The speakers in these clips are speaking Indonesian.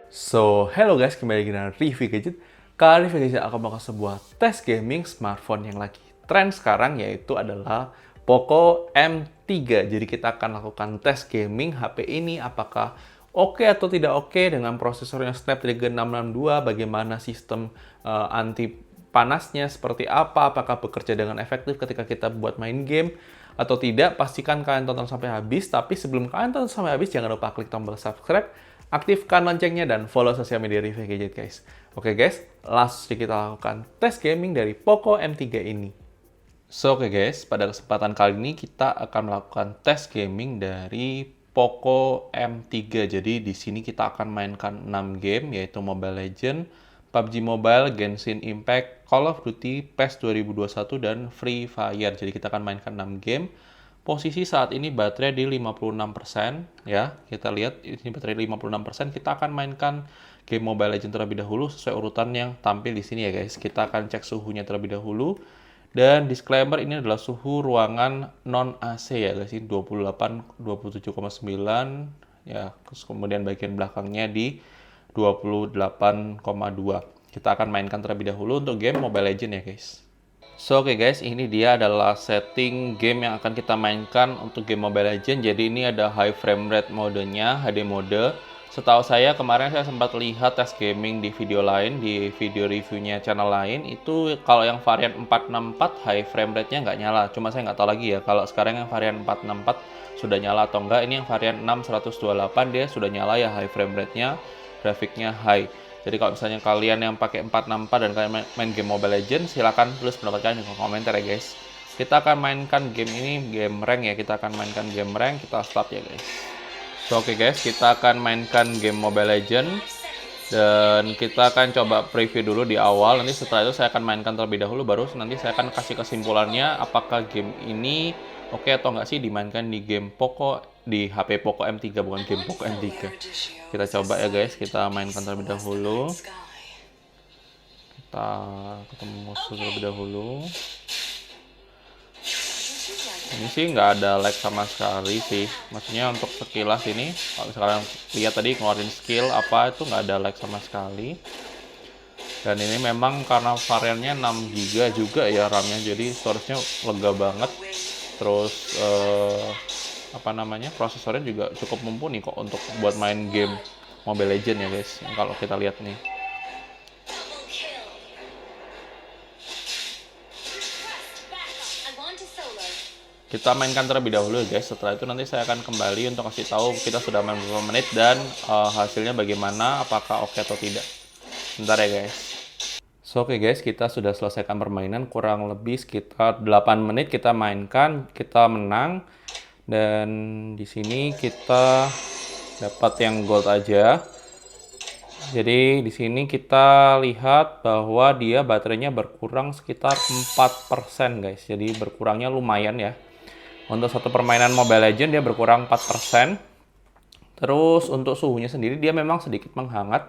Hello guys, kembali lagi dengan Review Gadget. Kali ini Review Gadget akan melakukan sebuah tes gaming smartphone yang lagi tren sekarang, yaitu adalah Poco M3. Jadi kita akan lakukan tes gaming HP ini, apakah oke atau tidak oke dengan prosesornya Snapdragon 662, bagaimana sistem anti panasnya seperti apa, apakah bekerja dengan efektif ketika kita buat main game atau tidak. Pastikan kalian tonton sampai habis, tapi sebelum kalian tonton sampai habis, jangan lupa klik tombol subscribe, aktifkan loncengnya, dan follow sosial media Review Gadget, guys. Oke guys, langsung kita lakukan tes gaming dari Poco M3 ini. Oke guys, pada kesempatan kali ini kita akan melakukan tes gaming dari Poco M3. Jadi di sini kita akan mainkan 6 game, yaitu Mobile Legends, PUBG Mobile, Genshin Impact, Call of Duty, PES 2021, dan Free Fire. Jadi kita akan mainkan 6 game. Posisi saat ini baterai di 56%, ya. Kita lihat ini baterai 56%. Kita akan mainkan game Mobile Legends terlebih dahulu sesuai urutan yang tampil di sini ya guys. Kita akan cek suhunya terlebih dahulu. Dan disclaimer, ini adalah suhu ruangan non AC ya guys. Ini 27,9 ya. Kemudian bagian belakangnya di 28,2. Kita akan mainkan terlebih dahulu untuk game Mobile Legends ya guys. Oke guys, ini dia adalah setting game yang akan kita mainkan untuk game Mobile Legends. Jadi ini ada high frame rate modenya, HD mode. Setahu saya kemarin saya sempat lihat tes gaming di video lain, di video reviewnya channel lain. Itu kalau yang varian 464 high frame rate-nya nggak nyala. Cuma saya nggak tahu lagi ya, kalau sekarang yang varian 464 sudah nyala atau enggak. Ini yang varian 6128 dia sudah nyala ya high frame rate-nya, grafiknya high. Jadi kalau misalnya kalian yang pakai 464 dan kalian main game Mobile Legends, silakan tulis pendapat kalian di kolom komentar ya guys. Kita akan mainkan game ini, game rank ya. Kita akan mainkan game rank, kita start ya guys. Oke guys, kita akan mainkan game Mobile Legends. Dan kita akan coba preview dulu di awal. Nanti setelah itu saya akan mainkan terlebih dahulu, baru nanti saya akan kasih kesimpulannya apakah game ini oke atau nggak sih dimainkan di game Poco, di HP Poco M3, bukan game Poco M3. Kita coba ya guys, kita mainkan terlebih dahulu. Kita ketemu musuh terlebih dahulu. Ini sih nggak ada lag sama sekali sih. Maksudnya untuk sekilas ini, kalau misalkan lihat tadi ngeluarin skill apa itu nggak ada lag sama sekali. Dan ini memang karena variannya 6 GB juga ya RAM-nya, jadi storage-nya lega banget. Terus apa namanya, prosesornya juga cukup mumpuni kok untuk buat main game Mobile Legends ya guys. Kalau kita lihat nih, kita mainkan terlebih dahulu guys. Setelah itu nanti saya akan kembali untuk kasih tahu kita sudah main beberapa menit dan hasilnya bagaimana, apakah oke atau tidak. Bentar ya guys. Oke guys, kita sudah selesaikan permainan, kurang lebih sekitar 8 menit kita mainkan, kita menang. Dan di sini kita dapat yang gold aja. Jadi di sini kita lihat bahwa dia baterainya berkurang sekitar 4% guys. Jadi berkurangnya lumayan ya. Untuk satu permainan Mobile Legends dia berkurang 4%. Terus untuk suhunya sendiri dia memang sedikit menghangat.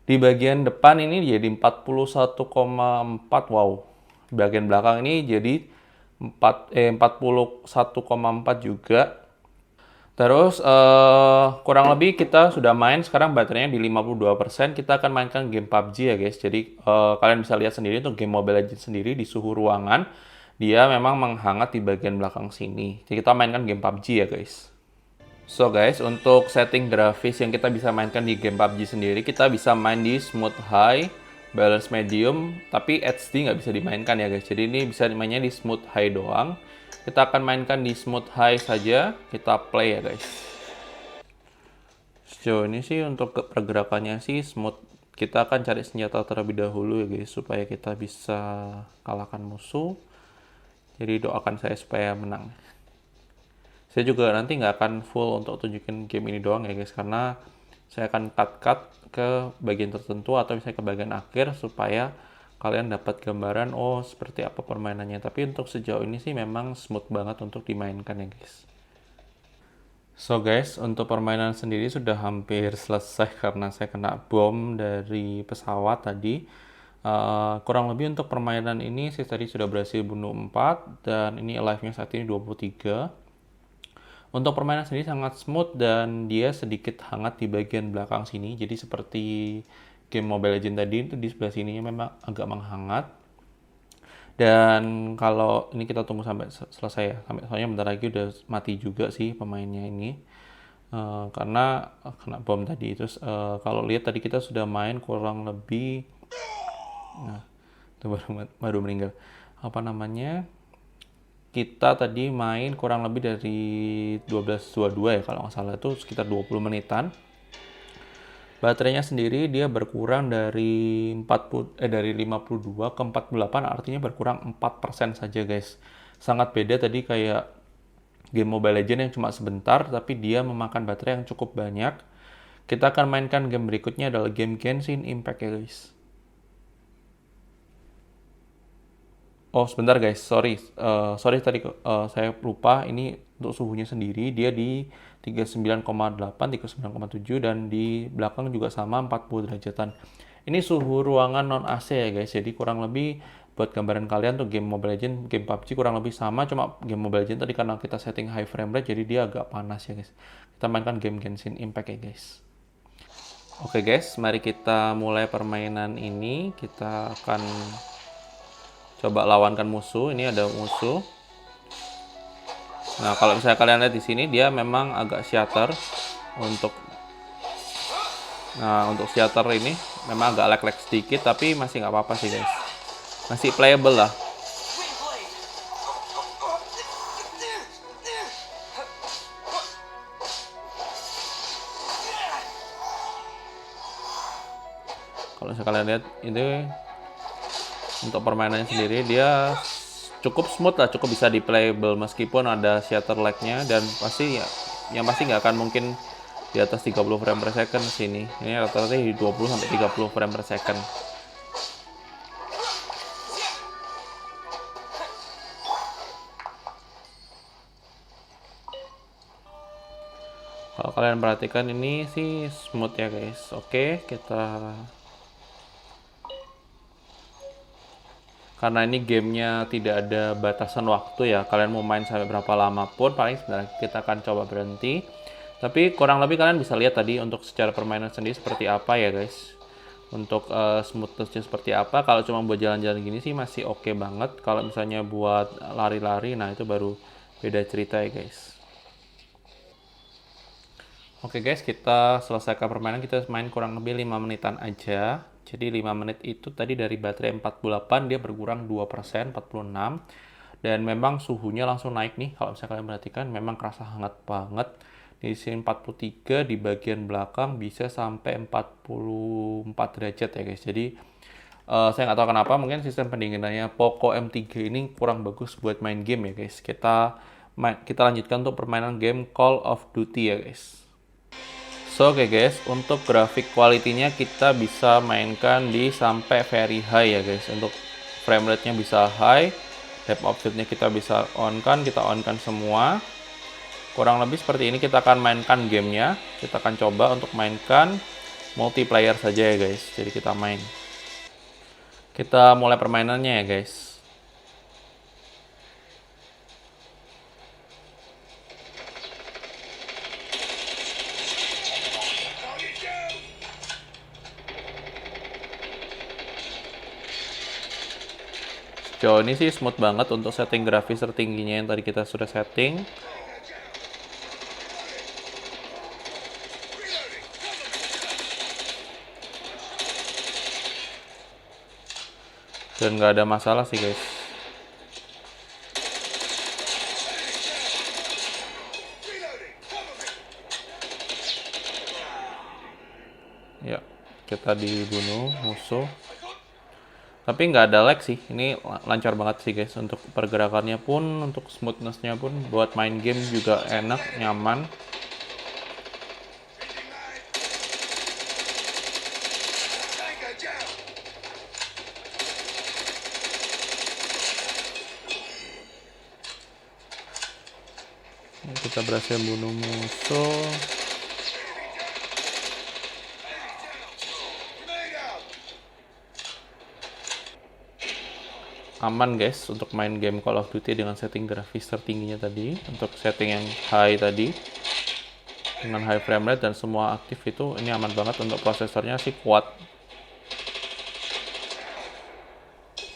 Di bagian depan ini jadi 41,4. Wow. Di bagian belakang ini jadi 41,4 juga. Terus kurang lebih kita sudah main, sekarang baterainya di 52%. Kita akan mainkan game PUBG ya guys. Jadi kalian bisa lihat sendiri untuk game Mobile Legends sendiri di suhu ruangan dia memang menghangat di bagian belakang sini. Jadi kita mainkan game PUBG ya guys. Guys, untuk setting grafis yang kita bisa mainkan di game PUBG sendiri, kita bisa main di smooth high, balance medium, tapi HD nggak bisa dimainkan ya guys. Jadi ini bisa dimainnya di smooth high doang. Kita akan mainkan di smooth high saja, kita play ya guys. Sejauh ini sih untuk pergerakannya sih smooth. Kita akan cari senjata terlebih dahulu ya guys, supaya kita bisa kalahkan musuh. Jadi doakan saya supaya menang. Saya juga nanti nggak akan full untuk tunjukin game ini doang ya guys, karena saya akan cut ke bagian tertentu atau misalnya ke bagian akhir supaya kalian dapat gambaran oh seperti apa permainannya. Tapi untuk sejauh ini sih memang smooth banget untuk dimainkan ya guys. Guys, untuk permainan sendiri sudah hampir selesai karena saya kena bom dari pesawat tadi. Kurang lebih untuk permainan ini saya tadi sudah berhasil bunuh 4 dan ini alive-nya saat ini 23. Untuk permainan sendiri sangat smooth dan dia sedikit hangat di bagian belakang sini. Jadi seperti game Mobile Legends tadi itu di sebelah sininya memang agak menghangat. Dan kalau ini kita tunggu sampai selesai ya. Soalnya bentar lagi udah mati juga sih pemainnya ini. Karena kena bom tadi. Terus kalau lihat tadi kita sudah main kurang lebih, nah itu baru meninggal. Apa namanya? Kita tadi main kurang lebih dari 12:22 ya kalau nggak salah, itu sekitar 20 menitan. Baterainya sendiri dia berkurang dari 52 ke 48, artinya berkurang 4% saja guys. Sangat beda tadi kayak game Mobile Legends yang cuma sebentar tapi dia memakan baterai yang cukup banyak. Kita akan mainkan game berikutnya adalah game Genshin Impact ya guys. Oh sebentar guys, sorry tadi saya lupa, ini untuk suhunya sendiri dia di 39,8, 39,7 dan di belakang juga sama 40 derajatan. Ini suhu ruangan non AC ya guys, jadi kurang lebih buat gambaran kalian tuh game Mobile Legends, game PUBG kurang lebih sama, cuma game Mobile Legends tadi karena kita setting high frame rate jadi dia agak panas ya guys. Kita mainkan game Genshin Impact ya guys. Oke guys, mari kita mulai permainan ini. Kita akan coba lawankan musuh. Ini ada musuh. Nah, kalau misalnya kalian lihat di sini dia memang agak shatter untuk untuk shatter ini memang agak lag-lag sedikit tapi masih nggak apa-apa sih guys. Masih playable lah. Kalau misalnya kalian lihat ini untuk permainannya sendiri dia cukup smooth lah, cukup bisa di playable meskipun ada shatter lag-nya, dan pasti ya yang pasti nggak akan mungkin di atas 30 frame per second sini. Ini rata-rata di 20 sampai 30 frame per second. Kalau kalian perhatikan ini sih smooth ya guys. Oke, kita karena ini gamenya tidak ada batasan waktu ya, kalian mau main sampai berapa lama pun paling sebenarnya kita akan coba berhenti. Tapi kurang lebih kalian bisa lihat tadi untuk secara permainan sendiri seperti apa ya guys. Untuk smoothnessnya seperti apa. Kalau cuma buat jalan-jalan gini sih masih oke banget. Kalau misalnya buat lari-lari, nah itu baru beda cerita ya guys. Oke guys, kita selesaikan permainan. Kita main kurang lebih 5 menitan aja. Jadi 5 menit itu tadi dari baterai 48 dia berkurang 2%, 46. Dan memang suhunya langsung naik nih. Kalau misalnya kalian perhatikan memang kerasa hangat banget. Di sini 43, di bagian belakang bisa sampai 44 derajat ya guys. Jadi saya nggak tahu kenapa, mungkin sistem pendinginannya Poco M3 ini kurang bagus buat main game ya guys. Kita lanjutkan untuk permainan game Call of Duty ya guys. So oke guys, untuk grafik quality-nya kita bisa mainkan di sampai very high ya guys. Untuk frame rate-nya bisa high, depth of field-nya kita bisa kita on-kan semua. Kurang lebih seperti ini kita akan mainkan gamenya. Kita akan coba untuk mainkan multiplayer saja ya guys. Jadi kita main. Kita mulai permainannya ya guys. Sejauh ini sih smooth banget untuk setting grafis tertingginya yang tadi kita sudah setting. Dan nggak ada masalah sih guys. Ya, kita dibunuh musuh. Tapi nggak ada lag sih, ini lancar banget sih guys. Untuk pergerakannya pun, untuk smoothnessnya pun, buat main game juga enak, nyaman. Kita berhasil bunuh musuh. aman guys untuk main game Call of Duty dengan setting grafis tertingginya tadi. Untuk setting yang high tadi dengan high frame rate dan semua aktif itu ini aman banget. Untuk prosesornya sih kuat.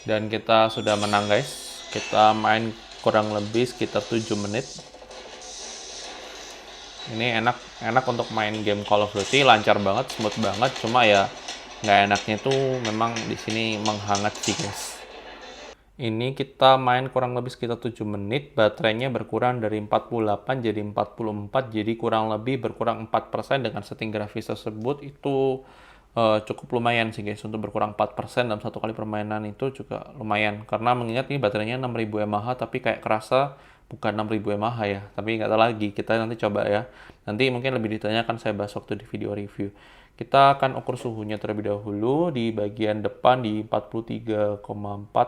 Dan kita sudah menang guys. Kita main kurang lebih sekitar 7 menit. Ini enak untuk main game Call of Duty, lancar banget, smooth banget. Cuma ya nggak enaknya tuh memang di sini menghangat sih guys. Ini kita main kurang lebih sekitar 7 menit, baterainya berkurang dari 48 jadi 44, jadi kurang lebih berkurang 4% dengan setting grafis tersebut. Itu cukup lumayan sih guys, untuk berkurang 4% dalam satu kali permainan itu juga lumayan. Karena mengingat ini baterainya 6000 mAh, tapi kayak kerasa bukan 6000 mAh ya, tapi nggak tahu lagi, kita nanti coba ya. Nanti mungkin lebih detailnya akan saya bahas waktu di video review. Kita akan ukur suhunya terlebih dahulu di bagian depan di 43,4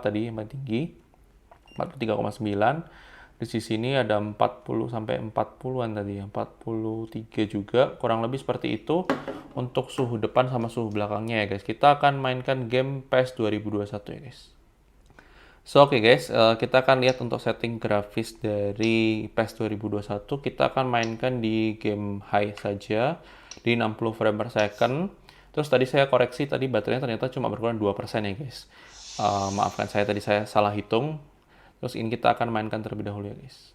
tadi yang paling tinggi, 43,9. Di sisi ini ada 40 sampai 40-an tadi ya, 43 juga, kurang lebih seperti itu untuk suhu depan sama suhu belakangnya ya guys. Kita akan mainkan game PES 2021 ya guys. So oke guys, kita akan lihat untuk setting grafis dari PES 2021. Kita akan mainkan di game high saja di 60 frame per second. Terus tadi saya koreksi, tadi baterainya ternyata cuma berkurang 2% ya guys. Maafkan saya, tadi saya salah hitung. Terus ini kita akan mainkan terlebih dahulu ya guys.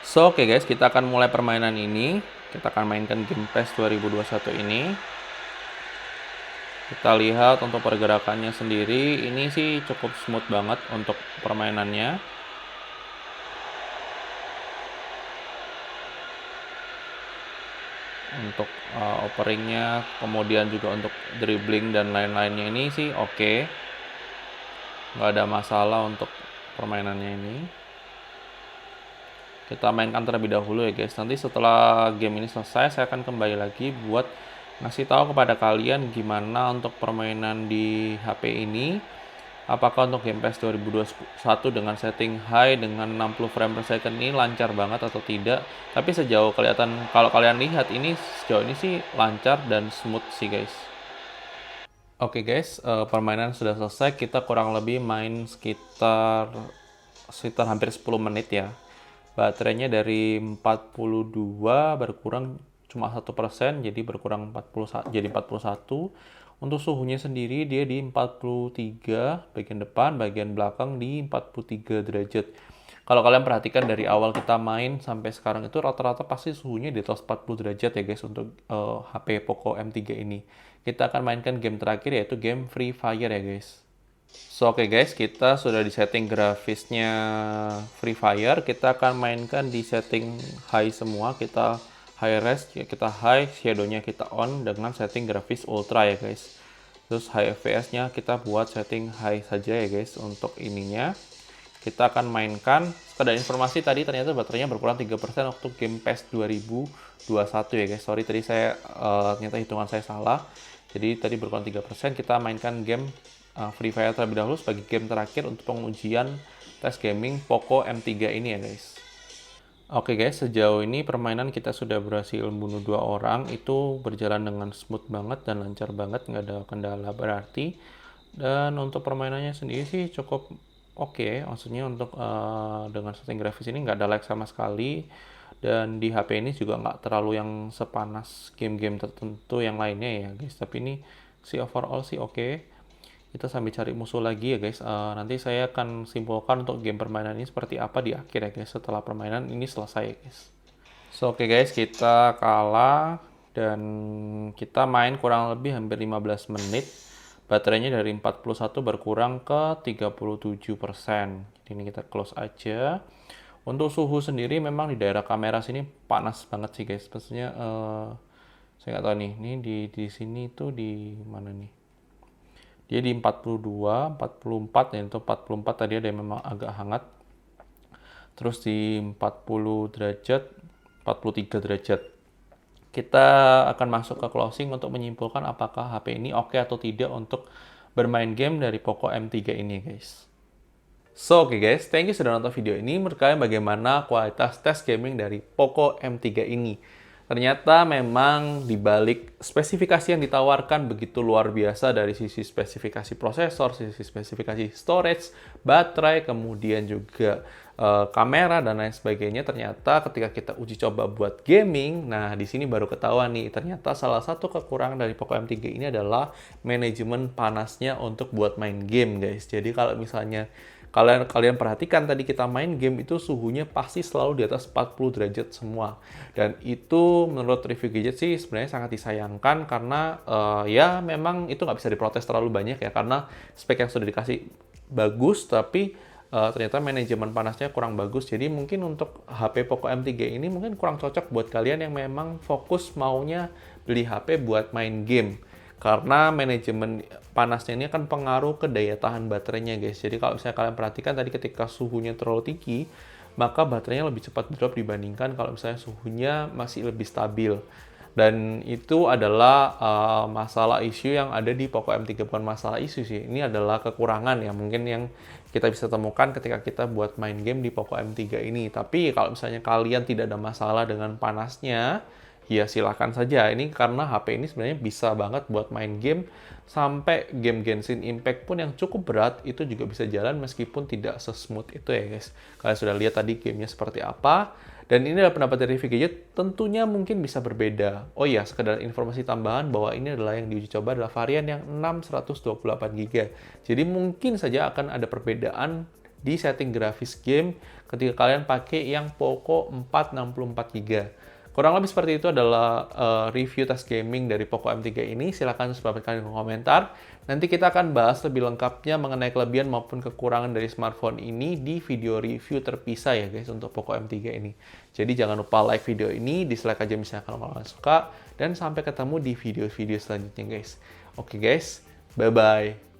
So oke guys, kita akan mulai permainan ini. Kita akan mainkan game PES 2021 ini. Kita lihat untuk pergerakannya sendiri, ini sih cukup smooth banget untuk permainannya. Untuk operingnya, kemudian juga untuk dribbling dan lain-lainnya ini sih oke. Nggak ada masalah untuk permainannya ini. Kita mainkan terlebih dahulu ya guys. Nanti setelah game ini selesai, saya akan kembali lagi buat ngasih tahu kepada kalian gimana untuk permainan di HP ini. Apakah untuk game PES 2021 dengan setting high dengan 60 frame per second ini lancar banget atau tidak. Tapi sejauh kelihatan, kalau kalian lihat ini sejauh ini sih lancar dan smooth sih guys. Oke guys, permainan sudah selesai. Kita kurang lebih main sekitar hampir 10 menit ya. Baterainya dari 42 berkurang cuma 1%, jadi berkurang 40 jadi 41. Untuk suhunya sendiri dia di 43 bagian depan, bagian belakang di 43 derajat. Kalau kalian perhatikan dari awal kita main sampai sekarang itu rata-rata pasti suhunya di atas 40 derajat ya guys untuk HP Poco M3 ini. Kita akan mainkan game terakhir yaitu game Free Fire ya guys. So oke guys, kita sudah di setting grafisnya Free Fire. Kita akan mainkan di setting high semua. Kita high res, kita high, shadow-nya kita on dengan setting grafis ultra ya guys. Terus high FPS-nya kita buat setting high saja ya guys untuk ininya. Kita akan mainkan, sekedar informasi tadi ternyata baterainya berkurang 3% untuk game PES 2021 ya guys. Sorry tadi saya ternyata hitungan saya salah. Jadi tadi berkurang 3%, kita mainkan game Free Fire terlebih dahulu sebagai game terakhir untuk pengujian tes gaming Poco M3 ini ya guys. Oke guys, sejauh ini permainan kita sudah berhasil membunuh 2 orang. Itu berjalan dengan smooth banget dan lancar banget, nggak ada kendala berarti. Dan untuk permainannya sendiri sih cukup oke. Maksudnya untuk dengan setting grafis ini nggak ada lag sama sekali. Dan di HP ini juga nggak terlalu yang sepanas game-game tertentu yang lainnya ya guys. Tapi ini sih overall sih oke. Kita sambil cari musuh lagi ya guys. Nanti saya akan simpulkan untuk game permainan ini seperti apa di akhir ya guys, setelah permainan ini selesai ya guys. So oke guys, kita kalah dan kita main kurang lebih hampir 15 menit. Baterainya dari 41 berkurang ke 37%. Jadi ini kita close aja. Untuk suhu sendiri memang di daerah kamera sini panas banget sih guys. Maksudnya saya nggak tahu nih, ini di sini tuh di mana nih? Dia di 42, 44 ya, itu 44 tadi ada yang memang agak hangat. Terus di 40 derajat, 43 derajat. Kita akan masuk ke closing untuk menyimpulkan apakah HP ini oke atau tidak untuk bermain game dari Poco M3 ini guys. So oke guys, thank you sudah nonton video ini. Menurut kalian bagaimana kualitas tes gaming dari Poco M3 ini? Ternyata memang di balik spesifikasi yang ditawarkan begitu luar biasa dari sisi spesifikasi prosesor, sisi spesifikasi storage, baterai, kemudian juga kamera dan lain sebagainya. Ternyata ketika kita uji coba buat gaming, nah di sini baru ketahuan nih, ternyata salah satu kekurangan dari Poco M3 ini adalah manajemen panasnya untuk buat main game, guys. Jadi kalau misalnya kalian perhatikan tadi kita main game itu suhunya pasti selalu di atas 40 derajat semua. Dan itu menurut review gadget sih sebenarnya sangat disayangkan karena ya memang itu nggak bisa diprotes terlalu banyak ya karena spek yang sudah dikasih bagus tapi ternyata manajemen panasnya kurang bagus. Jadi mungkin untuk HP Poco M3 ini mungkin kurang cocok buat kalian yang memang fokus maunya beli HP buat main game. Karena manajemen panasnya ini akan pengaruh ke daya tahan baterainya, guys. Jadi kalau misalnya kalian perhatikan tadi ketika suhunya terlalu tinggi, maka baterainya lebih cepat drop dibandingkan kalau misalnya suhunya masih lebih stabil. Dan itu adalah masalah isu yang ada di Poco M3. Bukan masalah isu sih, ini adalah kekurangan ya mungkin yang kita bisa temukan ketika kita buat main game di Poco M3 ini. Tapi kalau misalnya kalian tidak ada masalah dengan panasnya, ya silahkan saja. Ini karena HP ini sebenarnya bisa banget buat main game sampai game Genshin Impact pun yang cukup berat itu juga bisa jalan meskipun tidak sesmooth itu ya guys. Kalian sudah lihat tadi gamenya seperti apa. Dan ini adalah pendapat dari review gadget, tentunya mungkin bisa berbeda. Oh iya, sekedar informasi tambahan bahwa ini adalah yang diuji coba adalah varian yang 6 128GB. Jadi mungkin saja akan ada perbedaan di setting grafis game ketika kalian pakai yang Poco 4 64GB. Kurang lebih seperti itu adalah review tes gaming dari Poco M3 ini. Silahkan subscribe kalian di komentar. Nanti kita akan bahas lebih lengkapnya mengenai kelebihan maupun kekurangan dari smartphone ini di video review terpisah ya guys untuk Poco M3 ini. Jadi jangan lupa like video ini, dislike aja misalnya kalau kalian suka. Dan sampai ketemu di video-video selanjutnya guys. Oke guys, bye-bye.